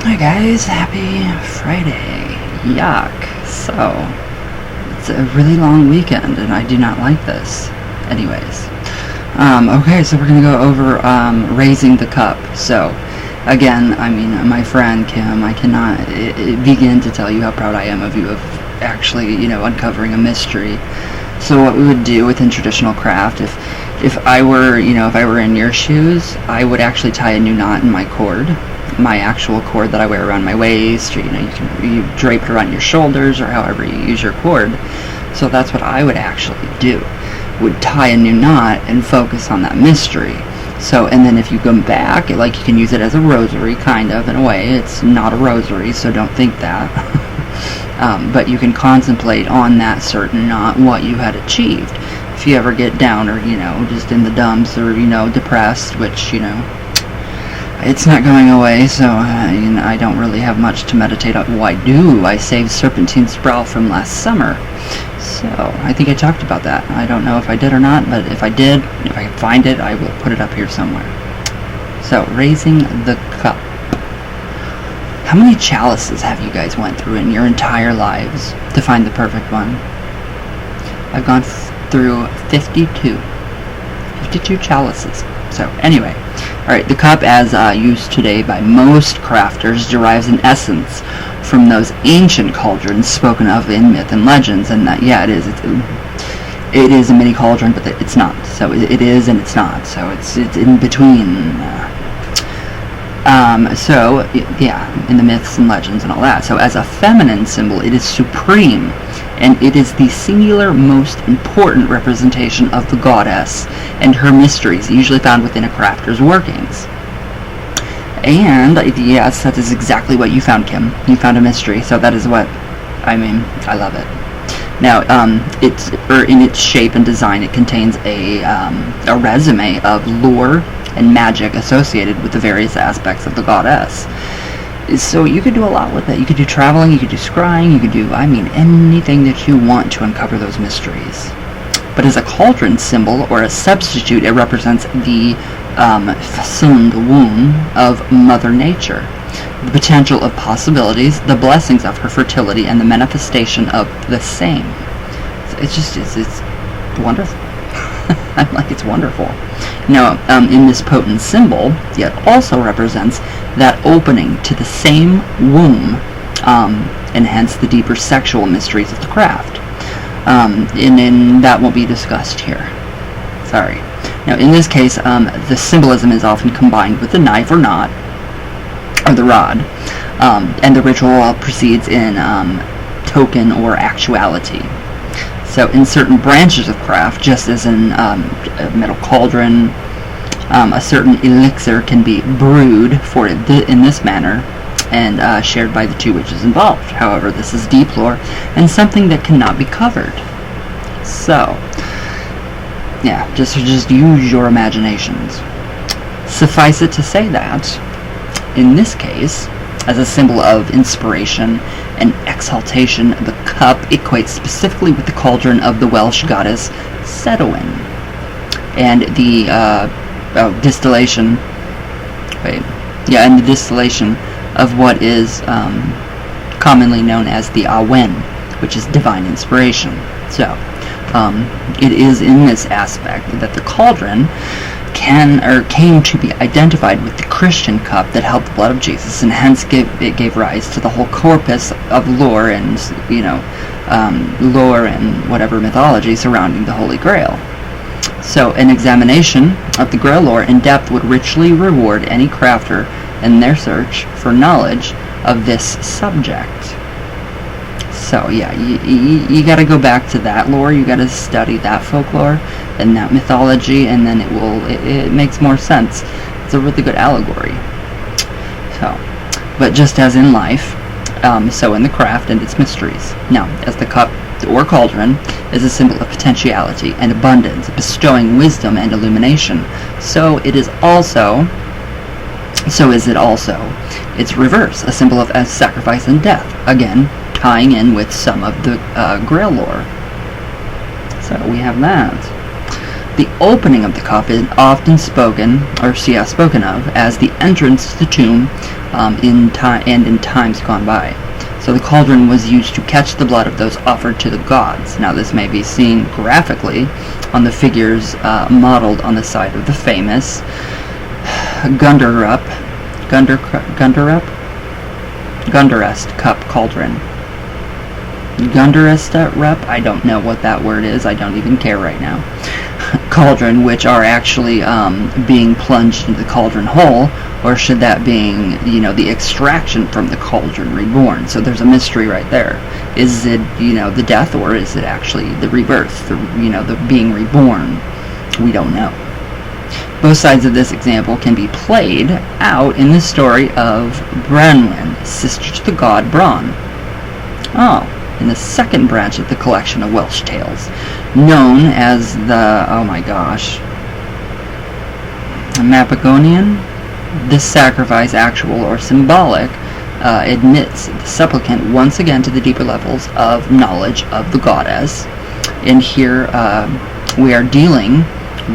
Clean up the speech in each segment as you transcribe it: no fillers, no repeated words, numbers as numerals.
Hi guys, happy Friday. Yuck. So, it's a really long weekend and I do not like this. Anyways. Okay, so we're going to go over raising the cup. So, again, I mean, my friend Kim, I cannot begin to tell you how proud I am of you of actually, uncovering a mystery. So what we would do within traditional craft, if I were in your shoes, I would actually tie a new knot in my cord. My actual cord that I wear around my waist, or you drape it around your shoulders, or however you use your cord. So that's what I would actually do. Would tie a new knot and focus on that mystery. So, and then if you come back, you can use it as a rosary, kind of, in a way. It's not a rosary, so don't think that. But you can contemplate on that certain knot, what you had achieved. If you ever get down, or just in the dumps, or depressed, which it's not going away, so I don't really have much to meditate on. Well, I do. I saved Serpentine Sprout from last summer. So, I think I talked about that. I don't know if I did or not, but if I did, if I can find it, I will put it up here somewhere. So, raising the cup. How many chalices have you guys went through in your entire lives to find the perfect one? I've gone through 52. 52 chalices. So, anyway. Alright, the cup as used today by most crafters derives in essence from those ancient cauldrons spoken of in myth and legends, and that, yeah, it is a mini cauldron, but it's not. So it is and it's not. So it's in between. So, yeah, in the myths and legends and all that. So as a feminine symbol, it is supreme, and it is the singular most important representation of the goddess and her mysteries, usually found within a crafter's workings. And, yes, that is exactly what you found, Kim. You found a mystery, so that is what, I love it. Now, in its shape and design, it contains a resume of lore and magic associated with the various aspects of the goddess. So you could do a lot with it. You could do traveling, you could do scrying, you could do, anything that you want to uncover those mysteries. But as a cauldron symbol, or a substitute, it represents the façoned womb of Mother Nature, the potential of possibilities, the blessings of her fertility, and the manifestation of the same. It's wonderful. I'm like, it's wonderful. Now, in this potent symbol, it also represents that opening to the same womb, and hence the deeper sexual mysteries of the craft. And that won't be discussed here. Sorry. Now, in this case, the symbolism is often combined with the knife or knot, or the rod, and the ritual proceeds in token or actuality. So, in certain branches of craft, just as in a metal cauldron, a certain elixir can be brewed in this manner, and shared by the two witches involved. However, this is deep lore and something that cannot be covered. So, yeah, just use your imaginations. Suffice it to say that, in this case, as a symbol of inspiration and exaltation, the cup equates specifically with the cauldron of the Welsh goddess Sedwyn, and the distillation of what is commonly known as the Awen, which is divine inspiration. So, it is in this aspect that the cauldron came to be identified with the Christian cup that held the blood of Jesus, and hence it gave rise to the whole corpus of lore and whatever mythology surrounding the Holy Grail. So, an examination of the Grail lore in depth would richly reward any crafter in their search for knowledge of this subject. So, yeah, you got to go back to that lore. You got to study that folklore and that mythology, and then it makes more sense. It's a really good allegory. So, but just as in life, so in the craft and its mysteries. Now, as the cup or cauldron is a symbol of potentiality and abundance, bestowing wisdom and illumination, so is it also its reverse, a symbol of sacrifice and death, again tying in with some of the Grail lore. So we have that. The opening of the cup is often spoken of as the entrance to the tomb in times gone by. So the cauldron was used to catch the blood of those offered to the gods. Now this may be seen graphically on the figures modeled on the side of the famous Gunderest cup cauldron. Gunderest I don't know what that word is. I don't even care right now. Cauldron, which are actually being plunged into the cauldron hole, or should that being, the extraction from the cauldron reborn? So there's a mystery right there. Is it, the death, or is it actually the rebirth, the being reborn? We don't know. Both sides of this example can be played out in the story of Branwen, sister to the god Bran. In the second branch of the collection of Welsh tales, known as the, Mabinogion. This sacrifice, actual or symbolic, admits the supplicant once again to the deeper levels of knowledge of the goddess. And here we are dealing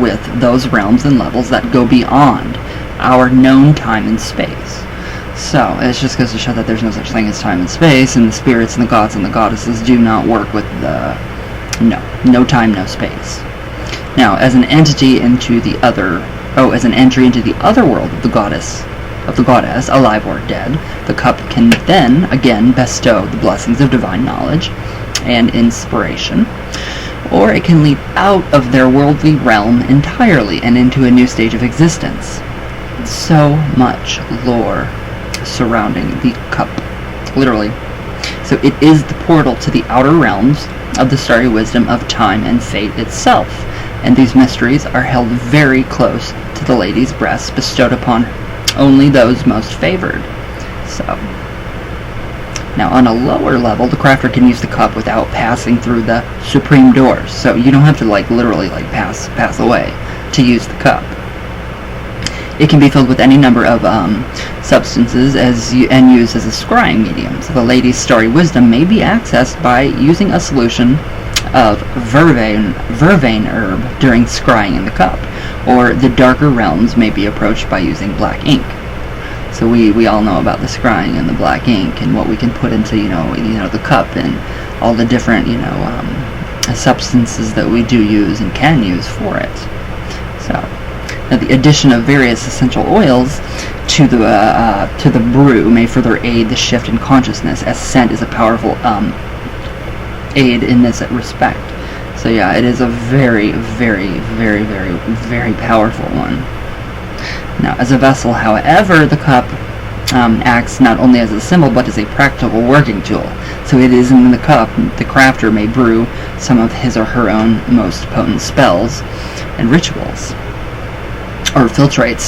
with those realms and levels that go beyond our known time and space. So, it just goes to show that there's no such thing as time and space, and the spirits and the gods and the goddesses do not work with no time, no space. Now, as an entry into the other world of the goddess, alive or dead, the cup can then, again, bestow the blessings of divine knowledge and inspiration, or it can leap out of their worldly realm entirely and into a new stage of existence. So much lore surrounding the cup, literally. So it is the portal to the outer realms of the starry wisdom of time and fate itself, and these mysteries are held very close to the lady's breasts, bestowed upon only those most favored. So, now on a lower level, the crafter can use the cup without passing through the supreme doors, so you don't have to literally pass away to use the cup. It can be filled with any number of substances and used as a scrying medium. So the lady's starry wisdom may be accessed by using a solution of vervain herb during scrying in the cup, or the darker realms may be approached by using black ink. So we all know about the scrying and the black ink and what we can put into the cup and all the different substances that we do use and can use for it. So. Now, the addition of various essential oils to the brew may further aid the shift in consciousness, as scent is a powerful aid in this respect. So yeah, it is a very, very, very, very, very powerful one. Now, as a vessel, however, the cup acts not only as a symbol but as a practical working tool. So it is in the cup the crafter may brew some of his or her own most potent spells and rituals. Or filtrates,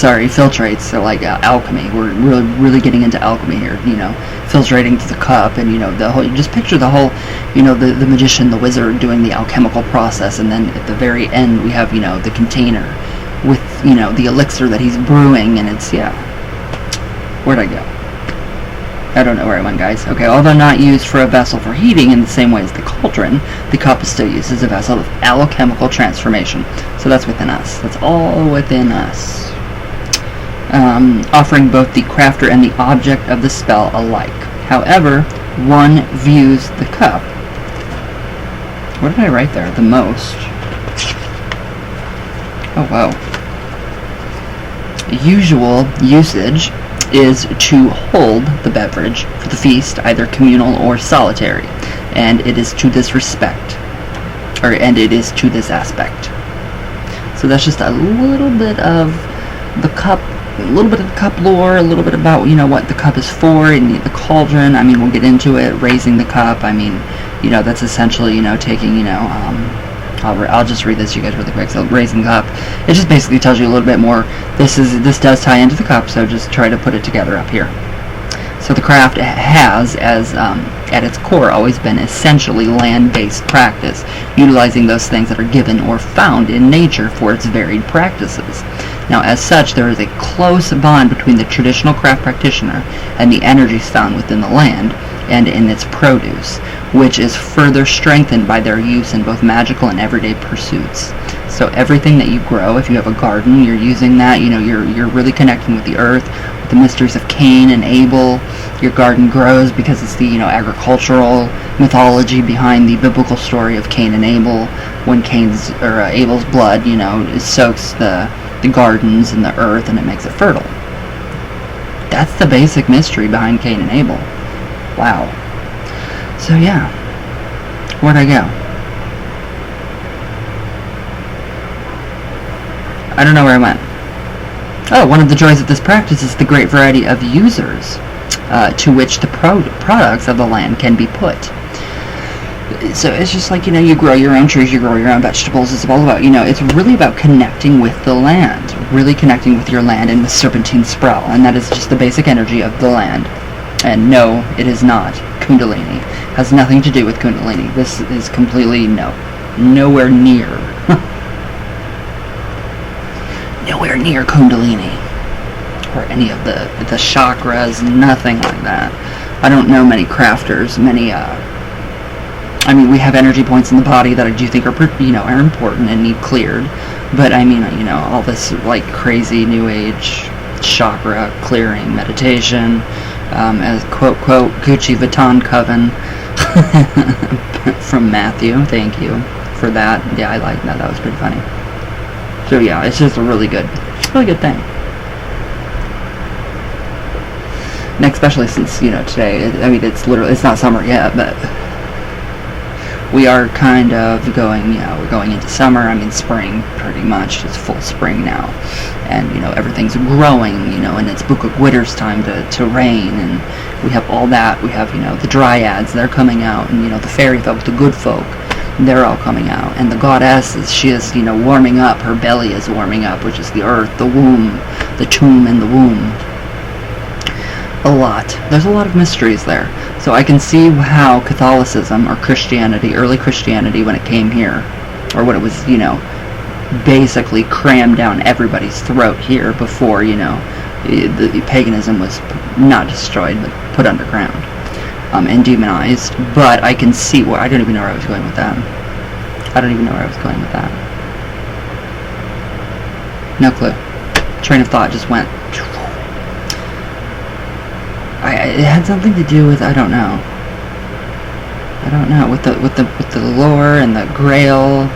so like alchemy. We're really getting into alchemy here, filtrating to the cup, and the whole, you just picture the whole, the magician, the wizard doing the alchemical process, and then at the very end we have, the container with, the elixir that he's brewing, and it's, where'd I go? I don't know where I went, guys. Okay, although not used for a vessel for heating in the same way as the cauldron, the cup is still used as a vessel of alchemical transformation. So that's within us. That's all within us. Offering both the crafter and the object of the spell alike. However, one views the cup. What did I write there? The most. Oh, wow. Usual usage is to hold the beverage for the feast, either communal or solitary, and it is to this aspect. So that's just a little bit of the cup, lore, a little bit about what the cup is for, and the cauldron. I mean, we'll get into it. Raising the cup. I mean, that's essentially taking I'll just read this to you guys really quick. So, raising the cup, it just basically tells you a little bit more. This does tie into the cup, so just try to put it together up here. So the craft has, at its core, always been essentially land-based practice, utilizing those things that are given or found in nature for its varied practices. Now, as such, there is a close bond between the traditional craft practitioner and the energies found within the land and in its produce, which is further strengthened by their use in both magical and everyday pursuits. So everything that you grow, if you have a garden, you're using that, you're really connecting with the earth, with the mysteries of Cain and Abel. Your garden grows because it's the, agricultural mythology behind the biblical story of Cain and Abel, when Abel's blood, it soaks the gardens and the earth and it makes it fertile. That's the basic mystery behind Cain and Abel. Wow. So yeah, where'd I go? I don't know where I went. Oh, one of the joys of this practice is the great variety of users to which the products of the land can be put. So it's just like, you grow your own trees, you grow your own vegetables. It's all about, it's really about connecting with the land, really connecting with your land and with serpentine sprout, and that is just the basic energy of the land. And no, it is not Kundalini. It has nothing to do with Kundalini. This is completely nowhere near. Nowhere near Kundalini or any of the chakras, nothing like that. I don't know many crafters, we have energy points in the body that I do think are important and need cleared, but all this like crazy new age chakra clearing meditation, as quote Gucci Vuitton coven from Matthew, thank you for that. Yeah, I like that was pretty funny. So yeah, it's just a really good thing. And especially since, today, it's not summer yet, but we are kind of we're going into summer. Spring pretty much. It's full spring now. And, everything's growing, and it's Book of Witter's time to rain, and we have all that. We have, the dryads, they're coming out, and, the fairy folk, the good folk, they're all coming out. And the goddess, she is, warming up. Her belly is warming up, which is the earth, the womb, the tomb and the womb. There's a lot of mysteries there. So I can see how Catholicism or Christianity, early Christianity, when it came here, or when it was, basically crammed down everybody's throat here before, the paganism was not destroyed, but put underground. And demonized, but I can see where I don't even know where I was going with that. No clue. Train of thought just went. It had something to do with I don't know with the lore and the Grail.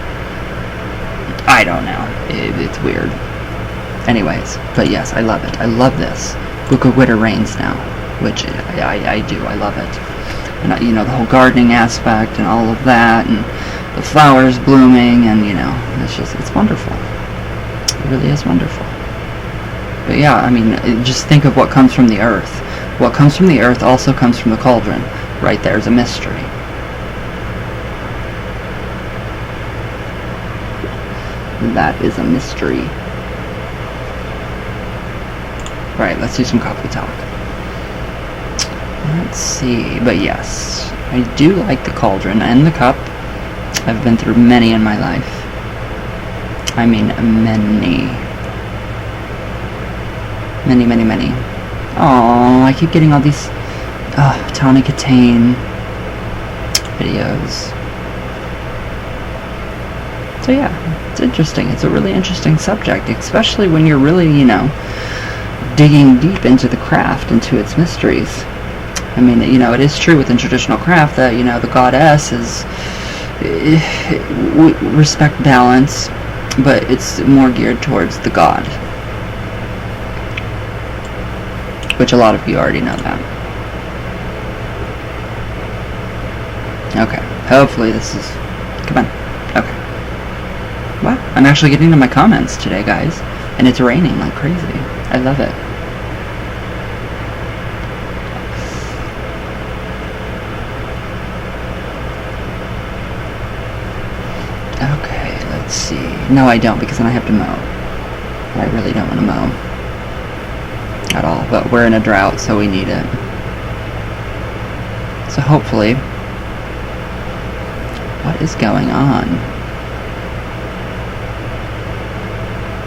I don't know. It's weird. Anyways, but yes, I love it. I love this. Book of Witter reigns now, which I do. I love it. And the whole gardening aspect and all of that, and the flowers blooming, and it's wonderful. It really is wonderful. But yeah, just think of what comes from the earth. What comes from the earth also comes from the cauldron. Right there's a mystery. That is a mystery. Right, let's do some coffee talk. Let's see, but yes, I do like the cauldron and the cup. I've been through many in my life. Many. Oh, I keep getting all these Tawny Katane videos. So yeah, it's interesting. It's a really interesting subject, especially when you're really, digging deep into the craft, into its mysteries. It is true within traditional craft that, the goddess is respect balance, but it's more geared towards the god. Which a lot of you already know that. Okay, hopefully this is... Come on. Okay. Wow, I'm actually getting to my comments today, guys. And it's raining like crazy. I love it. Okay, let's see. No, I don't, because then I have to mow. I really don't want to mow at all, but we're in a drought, so we need it. So hopefully, what is going on?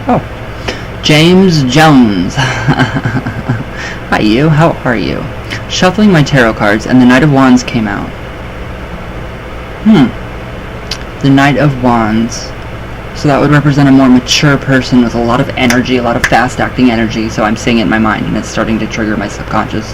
Oh, James Jones. Hi, you. How are you? Shuffling my tarot cards, and the Knight of Wands came out. The Knight of Wands. So that would represent a more mature person with a lot of energy, a lot of fast-acting energy. So I'm seeing it in my mind, and it's starting to trigger my subconscious.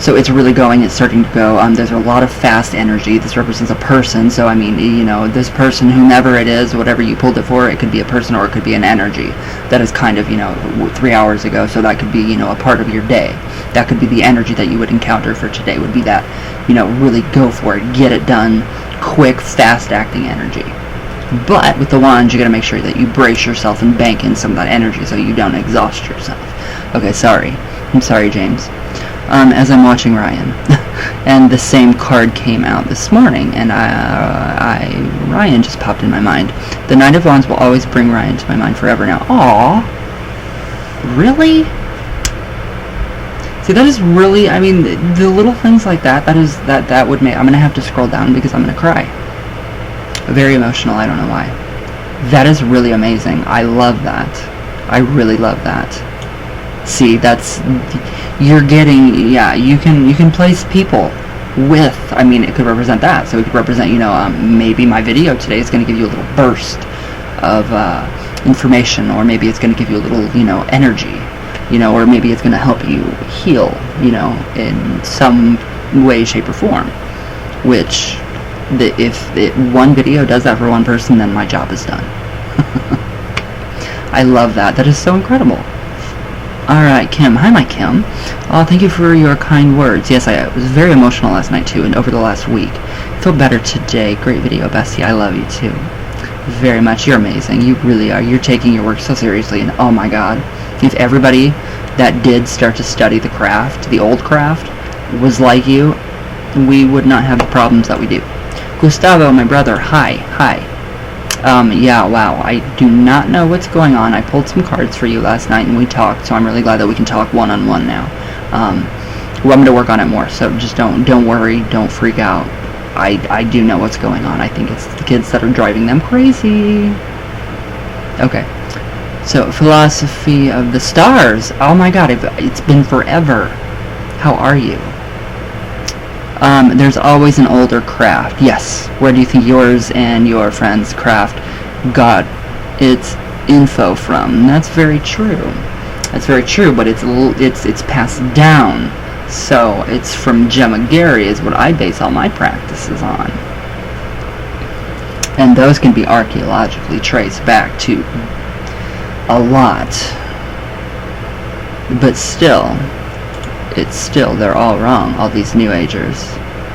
So it's really going, it's starting to go. There's a lot of fast energy. This represents a person. So, I mean, you know, this person, whomever it is, whatever you pulled it for, it could be a person or it could be an energy. That is kind of, you know, 3 hours ago. So that could be, you know, a part of your day. That could be the energy that you would encounter for today, would be that, you know, really go for it, get it done, quick, fast-acting energy. But with the wands, you got to make sure that you brace yourself and bank in some of that energy so you don't exhaust yourself. Okay, sorry. I'm sorry, James. As I'm watching Ryan, and the same card came out this morning, and Ryan just popped in my mind. The Knight of Wands will always bring Ryan to my mind forever now. Aww. Really? See, that is really, I mean, the little things like that, that would make, I'm going to have to scroll down because I'm going to cry. Very emotional, I don't know why. That is really amazing. I love that. I really love that. See, that's, you're getting, yeah, you can place people with, I mean, it could represent that. So it could represent, you know, maybe my video today is going to give you a little burst of information, or maybe it's going to give you a little, you know, energy, you know, or maybe it's going to help you heal, you know, in some way, shape, or form. Which, if one video does that for one person, then my job is done. I love that. That is so incredible. Alright, Kim. Hi, my Kim. Oh, thank you for your kind words. Yes, I was very emotional last night, too, and over the last week. Feel better today. Great video, bestie. I love you, too. Very much. You're amazing. You really are. You're taking your work so seriously, and oh my god. If everybody that did start to study the craft, the old craft, was like you, we would not have the problems that we do. Gustavo, my brother. Hi. Hi. Yeah, wow, I do not know what's going on. I pulled some cards for you last night and we talked, so I'm really glad that we can talk one-on-one now. Well, I'm going to work on it more, so just don't worry, don't freak out. I do know what's going on. I think it's the kids that are driving them crazy. Okay, so philosophy of the stars. Oh my god, it's been forever. How are you? There's always an older craft. Yes. Where do you think yours and your friend's craft got its info from? That's very true. That's very true, but it's passed down. So it's from Gemma Gary is what I base all my practices on. And those can be archaeologically traced back to a lot. But still, they're all wrong, all these New Agers.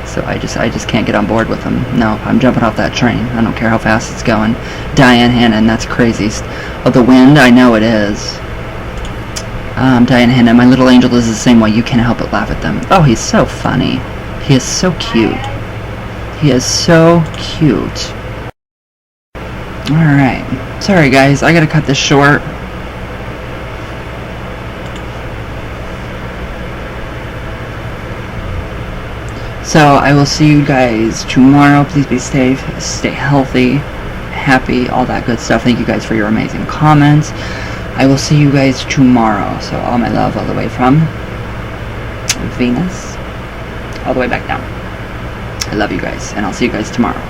So I just can't get on board with them. No, I'm jumping off that train. I don't care how fast it's going. Diane Hannon, that's crazy. Oh, the wind, I know it is. Diane Hannon, my little angel is the same way. You can't help but laugh at them. Oh, he's so funny. He is so cute. He is so cute. Alright. Sorry, guys. I gotta cut this short. So, I will see you guys tomorrow. Please be safe, stay healthy, happy, all that good stuff. Thank you guys for your amazing comments. I will see you guys tomorrow. So, all my love all the way from Venus, all the way back down. I love you guys, and I'll see you guys tomorrow.